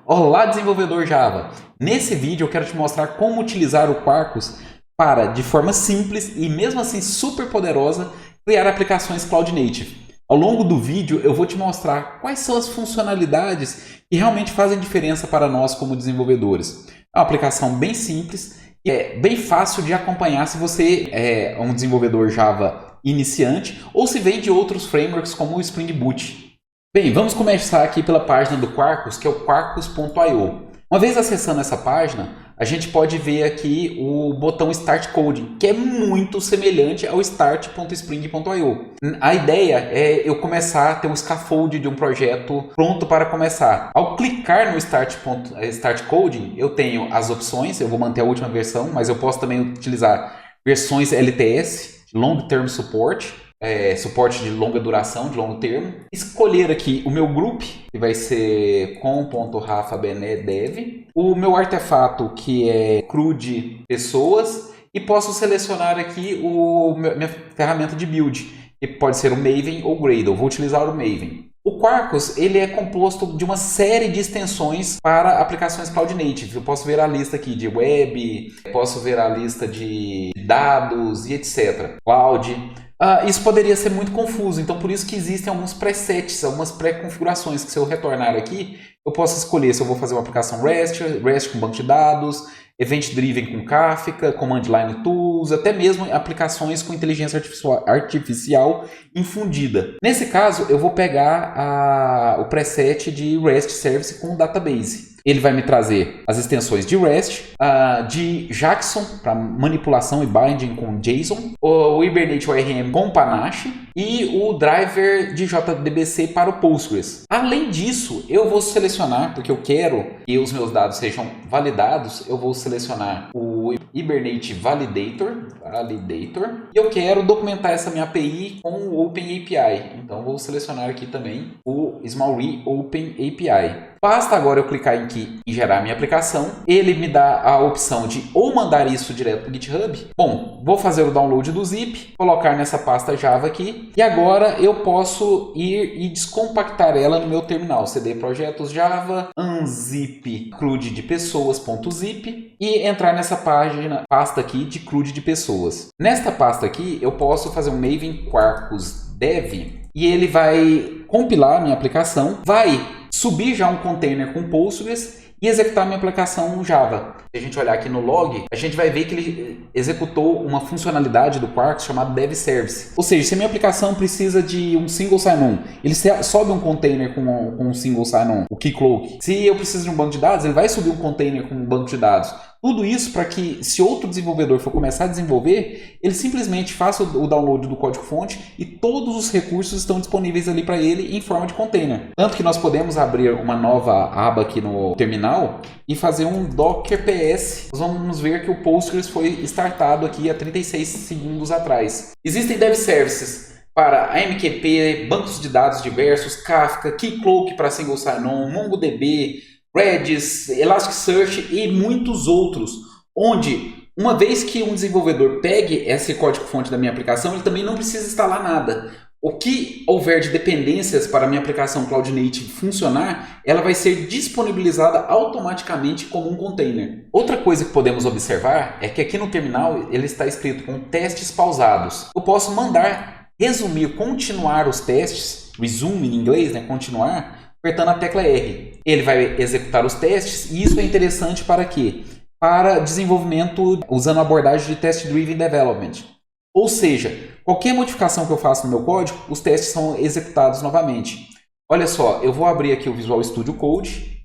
Olá, desenvolvedor Java! Nesse vídeo eu quero te mostrar como utilizar o Quarkus para, de forma simples e mesmo assim super poderosa, criar aplicações Cloud Native. Ao longo do vídeo eu vou te mostrar quais são as funcionalidades que realmente fazem diferença para nós como desenvolvedores. É uma aplicação bem simples e é bem fácil de acompanhar se você é um desenvolvedor Java iniciante ou se vem de outros frameworks como o Spring Boot. Bem, vamos começar aqui pela página do Quarkus, que é o quarkus.io. Uma vez acessando essa página, a gente pode ver aqui o botão Start Coding, que é muito semelhante ao start.spring.io. A ideia é eu começar a ter um scaffold de um projeto pronto para começar. Ao clicar no Start Coding, eu tenho as opções, eu vou manter a última versão, mas eu posso também utilizar versões LTS, Long Term Support, suporte de longa duração, de longo termo. Escolher aqui o meu group, que vai ser com.rafabenedev. O meu artefato, que é CRUD pessoas. E posso selecionar aqui minha ferramenta de build, que pode ser o Maven ou o Gradle. Vou utilizar o Maven. O Quarkus ele é composto de uma série de extensões para aplicações Cloud Native. Eu posso ver a lista aqui de web, posso ver a lista de dados e etc. Cloud. Isso poderia ser muito confuso, então por isso que existem alguns presets, algumas pré-configurações que se eu retornar aqui, eu posso escolher se eu vou fazer uma aplicação REST com banco de dados, Event Driven com Kafka, Command Line Tools, até mesmo aplicações com inteligência artificial infundida. Nesse caso, eu vou pegar o preset de REST Service com Database. Ele vai me trazer as extensões de REST, de Jackson para manipulação e binding com JSON, o Hibernate ORM com Panache e o driver de JDBC para o Postgres. Além disso, eu vou selecionar, porque eu quero que os meus dados sejam validados, eu vou selecionar o Hibernate Validator e eu quero documentar essa minha API com o OpenAPI. Então, vou selecionar aqui também o SmallRe OpenAPI. Basta agora eu clicar aqui em gerar minha aplicação. Ele me dá a opção de ou mandar isso direto para o GitHub. Bom, vou fazer o download do zip, colocar nessa pasta Java aqui. E agora eu posso ir e descompactar ela no meu terminal. CD projetos Java, unzip CRUD de pessoas.zip e entrar nessa pasta aqui de CRUD de pessoas. Nesta pasta aqui eu posso fazer um Maven Quarkus Dev e ele vai compilar a minha aplicação, vai subir já um container com Postgres e executar minha aplicação Java. Se a gente olhar aqui no log, a gente vai ver que ele executou uma funcionalidade do Quarkus chamada Dev Service. Ou seja, se a minha aplicação precisa de um single sign-on, ele sobe um container com um single sign-on, o Keycloak. Se eu preciso de um banco de dados, ele vai subir um container com um banco de dados. Tudo isso para que, se outro desenvolvedor for começar a desenvolver, ele simplesmente faça o download do código-fonte e todos os recursos estão disponíveis ali para ele em forma de container. Tanto que nós podemos abrir uma nova aba aqui no terminal e fazer um Docker PS. Nós vamos ver que o Postgres foi startado aqui há 36 segundos atrás. Existem dev services para AMQP, bancos de dados diversos, Kafka, Keycloak para single sign-on, MongoDB, Redis, Elasticsearch e muitos outros, onde uma vez que um desenvolvedor pegue esse código-fonte da minha aplicação, ele também não precisa instalar nada. O que houver de dependências para a minha aplicação Cloud Native funcionar, ela vai ser disponibilizada automaticamente como um container. Outra coisa que podemos observar é que aqui no terminal ele está escrito com testes pausados. Eu posso mandar resumir, continuar os testes, resume em inglês, né, continuar, apertando a tecla R. Ele vai executar os testes e isso é interessante para quê? Para desenvolvimento usando a abordagem de Test Driven Development. Ou seja, qualquer modificação que eu faça no meu código, os testes são executados novamente. Olha só, eu vou abrir aqui o Visual Studio Code,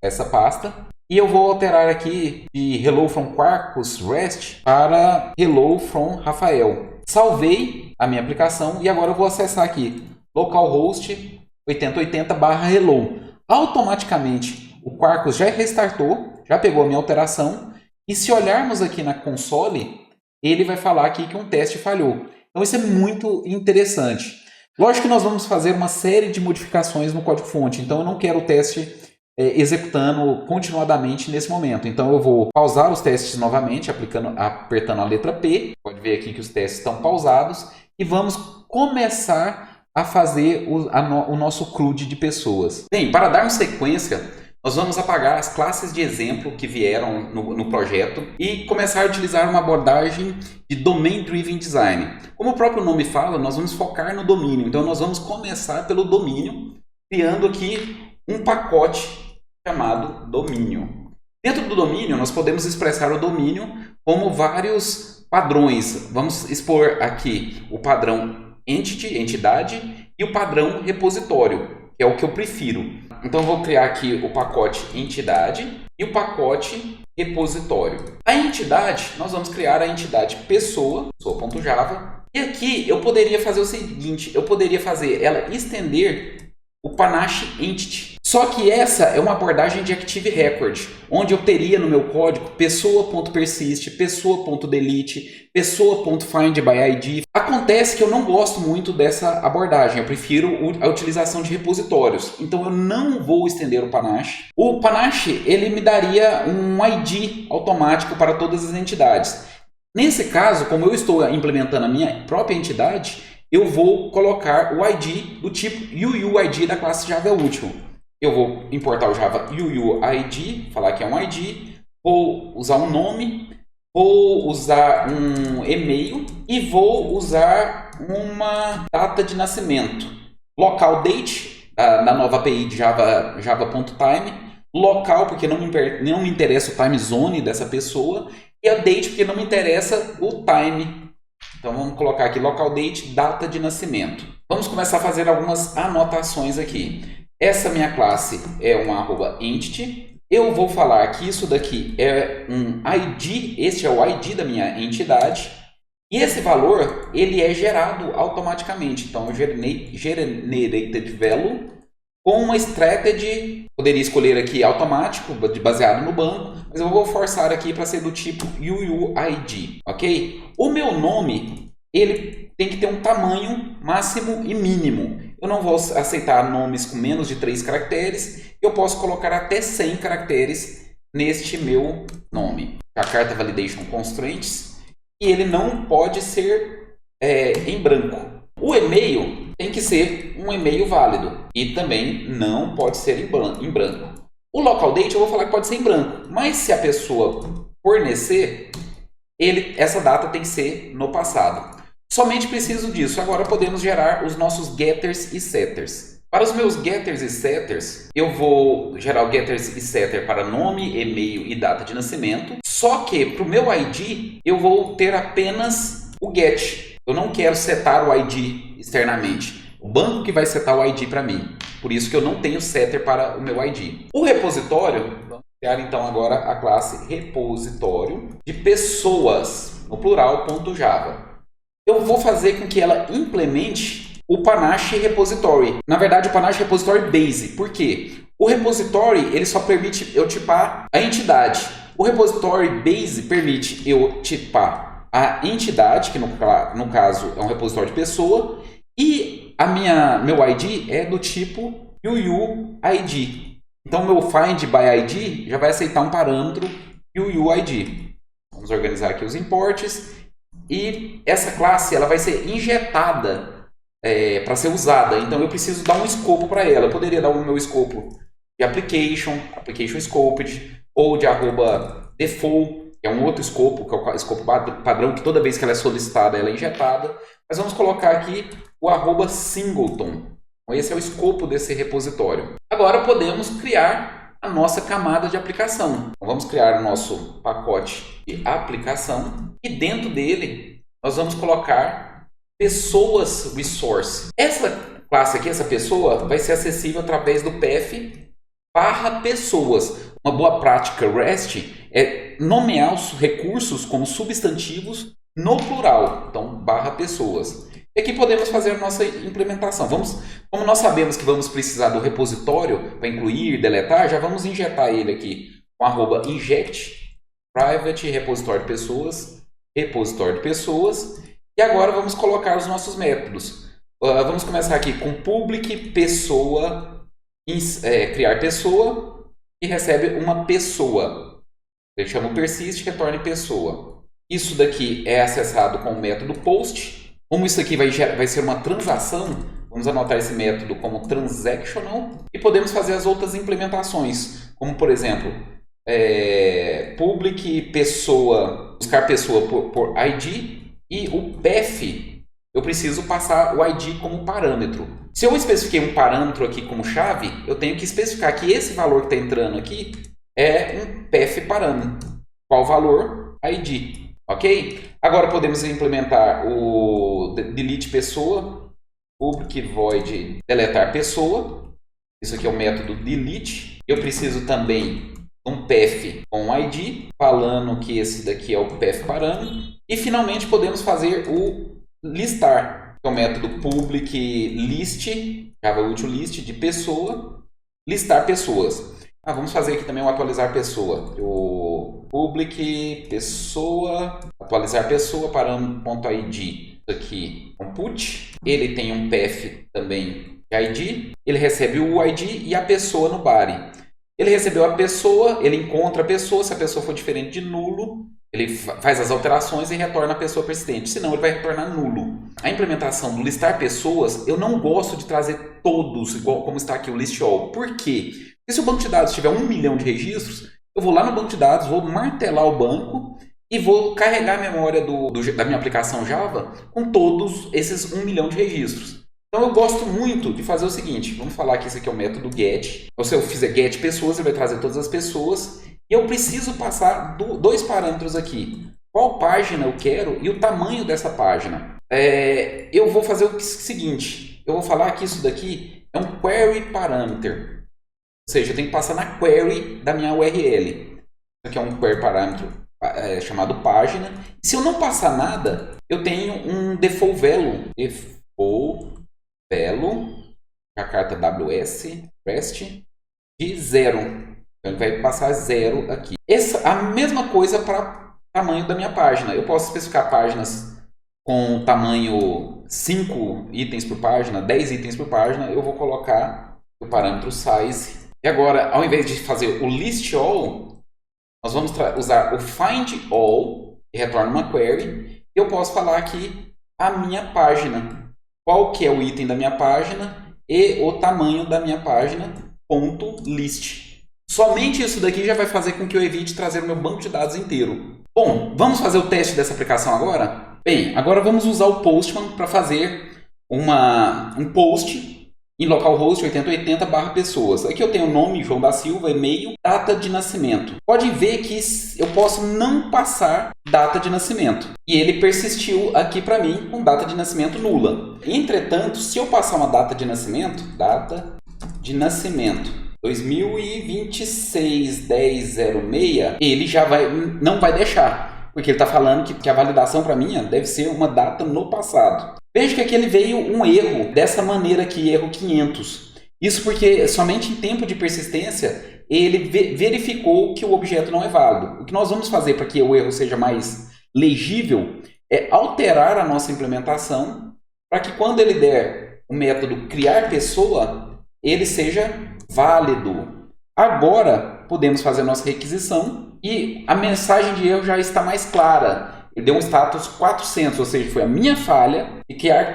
essa pasta, e eu vou alterar aqui de Hello from Quarkus REST para Hello from Rafael. Salvei a minha aplicação e agora eu vou acessar aqui localhost 8080/hello. Automaticamente o Quarkus já restartou, já pegou a minha alteração e se olharmos aqui na console, ele vai falar aqui que um teste falhou. Então isso é muito interessante. Lógico que nós vamos fazer uma série de modificações no código-fonte, então eu não quero o teste executando continuadamente nesse momento. Então eu vou pausar os testes novamente, apertando a letra P. Pode ver aqui que os testes estão pausados e vamos começar a fazer o nosso CRUD de pessoas. Bem, para darmos sequência, nós vamos apagar as classes de exemplo que vieram no projeto e começar a utilizar uma abordagem de Domain Driven Design. Como o próprio nome fala, nós vamos focar no domínio. Então, nós vamos começar pelo domínio, criando aqui um pacote chamado domínio. Dentro do domínio, nós podemos expressar o domínio como vários padrões. Vamos expor aqui o padrão entity, entidade, e o padrão repositório, que é o que eu prefiro. Então, eu vou criar aqui o pacote entidade e o pacote repositório. A entidade, nós vamos criar a entidade pessoa.java. E aqui eu poderia fazer o seguinte, eu poderia fazer ela estender o Panache Entity. Só que essa é uma abordagem de Active Record, onde eu teria no meu código pessoa.persist, pessoa.delete, pessoa.findById. Acontece que eu não gosto muito dessa abordagem, eu prefiro a utilização de repositórios. Então eu não vou estender o Panache. O Panache, ele me daria um ID automático para todas as entidades. Nesse caso, como eu estou implementando a minha própria entidade, eu vou colocar o ID do tipo UUID da classe Java Útil. Eu vou importar o Java UUID, falar que é um ID, vou usar um nome, vou usar um e-mail e vou usar uma data de nascimento. Local date, da nova API de java.time, local porque não me interessa o time zone dessa pessoa, e a date porque não me interessa o time. Então vamos colocar aqui local date, data de nascimento. Vamos começar a fazer algumas anotações aqui. Essa minha classe é uma @entity. Eu vou falar que isso daqui é um ID, este é o ID da minha entidade. E esse valor, ele é gerado automaticamente. Então, generated value com uma strategy, poderia escolher aqui automático, baseado no banco, mas eu vou forçar aqui para ser do tipo UUID, ok? O meu nome, ele tem que ter um tamanho máximo e mínimo. Eu não vou aceitar nomes com menos de 3 caracteres, eu posso colocar até 100 caracteres neste meu nome. A carta validation constraints, e ele não pode ser em branco. O e-mail tem que ser um e-mail válido e também não pode ser em branco. O local date eu vou falar que pode ser em branco, mas se a pessoa fornecer, essa data tem que ser no passado. Somente preciso disso. Agora podemos gerar os nossos getters e setters. Para os meus getters e setters, eu vou gerar o getters e setter para nome, e-mail e data de nascimento. Só que para o meu ID, eu vou ter apenas o get. Eu não quero setar o ID externamente. O banco que vai setar o ID para mim. Por isso que eu não tenho setter para o meu ID. O repositório, vamos criar então agora a classe repositório de pessoas, no plural, .java. Eu vou fazer com que ela implemente o Panache Repository. Na verdade, o Panache Repository Base. Por quê? O Repository ele só permite eu tipar a entidade. O Repository Base permite eu tipar a entidade, que no caso é um repositório de pessoa, e meu ID é do tipo UUID. Então, meu findById já vai aceitar um parâmetro UUID. Vamos organizar aqui os imports. E essa classe ela vai ser injetada para ser usada. Então eu preciso dar um escopo para ela. Eu poderia dar o meu escopo de application scoped, ou de @default, que é um outro escopo, que é o escopo padrão, que toda vez que ela é solicitada ela é injetada. Mas vamos colocar aqui o @singleton. Então, esse é o escopo desse repositório. Agora podemos criar a nossa camada de aplicação. Então, vamos criar o nosso pacote de aplicação e dentro dele nós vamos colocar pessoas resource. Essa classe aqui, essa pessoa, vai ser acessível através do path/pessoas. Uma boa prática REST é nomear os recursos como substantivos no plural, então /pessoas. E aqui podemos fazer a nossa implementação. Como nós sabemos que vamos precisar do repositório para incluir, deletar, já vamos injetar ele aqui com @inject private repositório de pessoas, e agora vamos colocar os nossos métodos. Vamos começar aqui com public pessoa, criar pessoa, e recebe uma pessoa. Ele chama o persist, retorne pessoa. Isso daqui é acessado com o método post. Como isso aqui vai ser uma transação, vamos anotar esse método como transactional e podemos fazer as outras implementações. como por exemplo, public pessoa, buscar pessoa por ID, e o path, eu preciso passar o ID como parâmetro. Se eu especifiquei um parâmetro aqui como chave, eu tenho que especificar que esse valor que está entrando aqui é um path parâmetro. Qual valor? ID. Ok? Agora podemos implementar o delete pessoa, public void deletar pessoa. Isso aqui é o método delete. Eu preciso também de um path com ID, falando que esse daqui é o path parâmetro. E finalmente podemos fazer o listar, que é o método public list, Java util list de pessoa, listar pessoas. Vamos fazer aqui também o atualizar pessoa. O public pessoa, atualizar pessoa, parâmetro.id. Isso aqui, compute. Ele tem um path também de ID. Ele recebe o ID e a pessoa no body. Ele recebeu a pessoa, ele encontra a pessoa. Se a pessoa for diferente de nulo, ele faz as alterações e retorna a pessoa persistente. Senão, ele vai retornar nulo. A implementação do listar pessoas, eu não gosto de trazer todos, igual como está aqui o list all. Por quê? Porque se o banco de dados tiver 1 milhão de registros, eu vou lá no banco de dados, vou martelar o banco e vou carregar a memória da minha aplicação Java com todos esses 1 milhão de registros. Então, eu gosto muito de fazer o seguinte. Vamos falar que esse aqui é o método get. Então, se eu fizer get pessoas, ele vai trazer todas as pessoas. E eu preciso passar dois parâmetros aqui. Qual página eu quero e o tamanho dessa página. Eu vou fazer o seguinte. Eu vou falar que isso daqui é um query parameter. Ou seja, eu tenho que passar na query da minha URL. Isso aqui é um query parâmetro chamado página. E se eu não passar nada, eu tenho um default value. Default value, a carta WS, REST, de 0. Então, ele vai passar 0 aqui. A mesma coisa para o tamanho da minha página. Eu posso especificar páginas com tamanho 5 itens por página, 10 itens por página. Eu vou colocar o parâmetro size. E agora, ao invés de fazer o list all, nós vamos usar o find all, que retorna uma query. E eu posso falar aqui a minha página. Qual que é o item da minha página e o tamanho da minha página, ponto list. Somente isso daqui já vai fazer com que eu evite trazer o meu banco de dados inteiro. Bom, vamos fazer o teste dessa aplicação agora? Bem, agora vamos usar o Postman para fazer um post em localhost 8080/pessoas. Aqui eu tenho o nome, João da Silva, e-mail, data de nascimento. Pode ver que eu posso não passar data de nascimento. E ele persistiu aqui para mim com data de nascimento nula. Entretanto, se eu passar uma data de nascimento 2026-10-06, ele já não vai deixar. Porque ele está falando que a validação para mim deve ser uma data no passado. Veja que aqui ele veio um erro dessa maneira aqui, erro 500. Isso porque somente em tempo de persistência ele verificou que o objeto não é válido. O que nós vamos fazer para que o erro seja mais legível é alterar a nossa implementação para que quando ele der o método criar pessoa, ele seja válido. Agora podemos fazer a nossa requisição e a mensagem de erro já está mais clara. Ele deu um status 400, ou seja, foi a minha falha e criar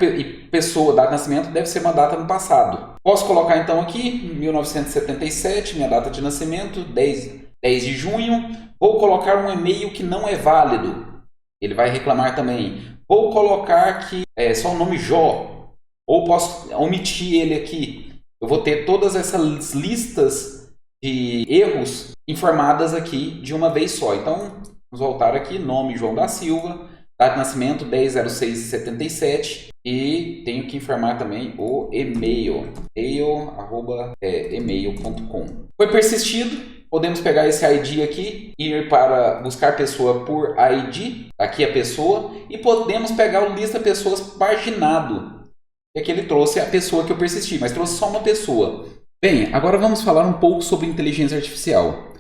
pessoa, data de nascimento, deve ser uma data no passado. Posso colocar então aqui 1977, minha data de nascimento, 10 de junho. Vou colocar um e-mail que não é válido. Ele vai reclamar também. Vou colocar que é só o nome Jó, ou posso omitir ele aqui. Eu vou ter todas essas listas de erros informadas aqui de uma vez só. Então, vamos voltar aqui, nome João da Silva, data de nascimento 10/06/77 e tenho que informar também o e-mail, email@email.com. Foi persistido, podemos pegar esse ID aqui, ir para buscar pessoa por ID, aqui a pessoa, e podemos pegar o lista pessoas paginado. E aqui ele trouxe a pessoa que eu persisti, mas trouxe só uma pessoa. Bem, agora vamos falar um pouco sobre inteligência artificial.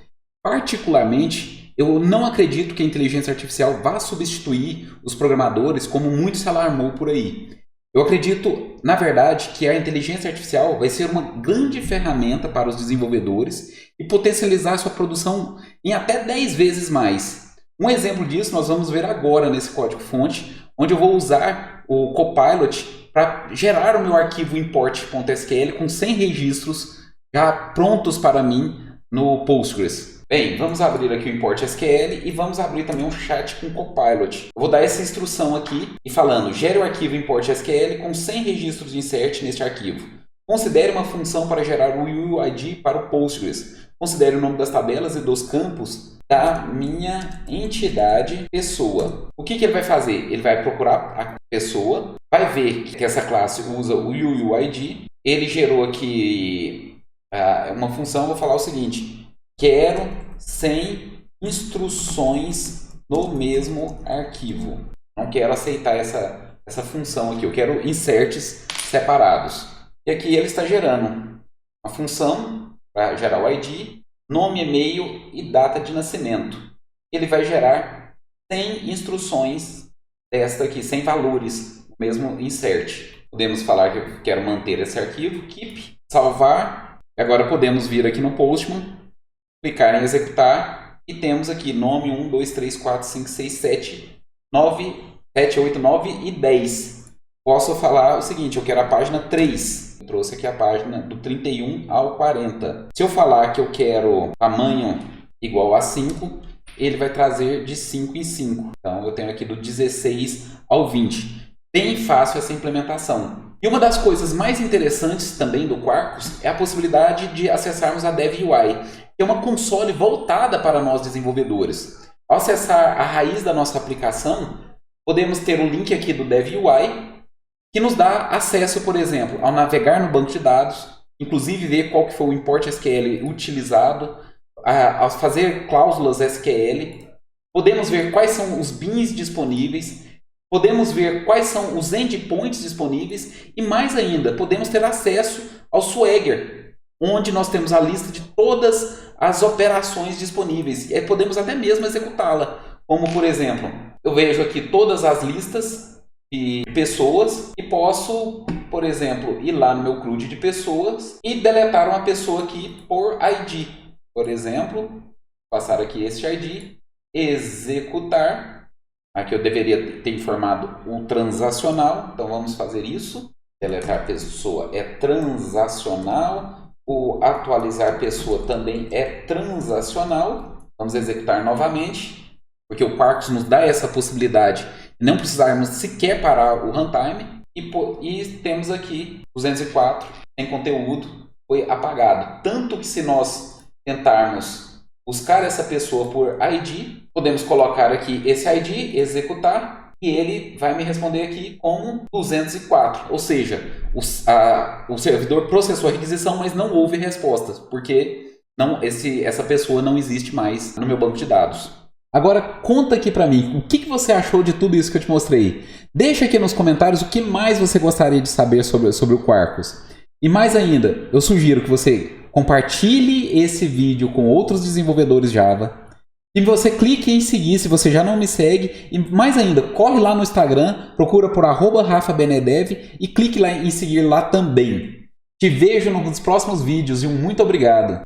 Particularmente, eu não acredito que a inteligência artificial vá substituir os programadores, como muito se alarmou por aí. Eu acredito, na verdade, que a inteligência artificial vai ser uma grande ferramenta para os desenvolvedores e potencializar sua produção em até 10 vezes mais. Um exemplo disso nós vamos ver agora nesse código-fonte, onde eu vou usar o Copilot para gerar o meu arquivo import.sql com 100 registros já prontos para mim no Postgres? Bem, vamos abrir aqui o import SQL e vamos abrir também um chat com o Copilot. Eu vou dar essa instrução aqui e falando, gere o arquivo import SQL com 100 registros de insert neste arquivo. Considere uma função para gerar o UUID para o Postgres. Considere o nome das tabelas e dos campos da minha entidade pessoa. O que ele vai fazer? Ele vai procurar a pessoa, vai ver que essa classe usa o UUID. Ele gerou aqui uma função, vou falar o seguinte. Quero 100 instruções no mesmo arquivo. Não quero aceitar essa função aqui. Eu quero inserts separados. E aqui ele está gerando uma função para gerar o ID, nome, e-mail e data de nascimento. Ele vai gerar 100 instruções desta aqui, 100 valores, o mesmo insert. Podemos falar que eu quero manter esse arquivo, keep, salvar. Agora podemos vir aqui no Postman, clicar em executar e temos aqui nome 1, 2, 3, 4, 5, 6, 7, 9, 7, 8, 9 e 10. Posso falar o seguinte, eu quero a página 3. Eu trouxe aqui a página do 31 ao 40. Se eu falar que eu quero tamanho igual a 5, ele vai trazer de 5 em 5. Então eu tenho aqui do 16 ao 20. Bem fácil essa implementação. E uma das coisas mais interessantes também do Quarkus é a possibilidade de acessarmos a DevUI, que é uma console voltada para nós desenvolvedores. Ao acessar a raiz da nossa aplicação, podemos ter o link aqui do DevUI, que nos dá acesso, por exemplo, ao navegar no banco de dados, inclusive ver qual que foi o import SQL utilizado, ao fazer cláusulas SQL, podemos ver quais são os bins disponíveis, podemos ver quais são os endpoints disponíveis e, mais ainda, podemos ter acesso ao Swagger, onde nós temos a lista de todas as operações disponíveis e podemos até mesmo executá-la. Como, por exemplo, eu vejo aqui todas as listas de pessoas e posso, por exemplo, ir lá no meu CRUD de pessoas e deletar uma pessoa aqui por ID. Por exemplo, passar aqui este ID, executar. Aqui eu deveria ter informado o transacional, então vamos fazer isso. Deletar pessoa é transacional, o atualizar pessoa também é transacional. Vamos executar novamente, porque o Quarkus nos dá essa possibilidade de não precisarmos sequer parar o runtime. E temos aqui 204 sem conteúdo, foi apagado. Tanto que se nós tentarmos buscar essa pessoa por ID, podemos colocar aqui esse ID, executar, e ele vai me responder aqui como 204. Ou seja, o servidor processou a requisição, mas não houve respostas, porque essa pessoa não existe mais no meu banco de dados. Agora, conta aqui pra mim, o que você achou de tudo isso que eu te mostrei? Deixa aqui nos comentários o que mais você gostaria de saber sobre o Quarkus. E mais ainda, eu sugiro que você compartilhe esse vídeo com outros desenvolvedores Java. E você clique em seguir se você já não me segue. E mais ainda, corre lá no Instagram, procura por @RafaBenedev e clique lá em seguir lá também. Te vejo nos próximos vídeos e muito obrigado!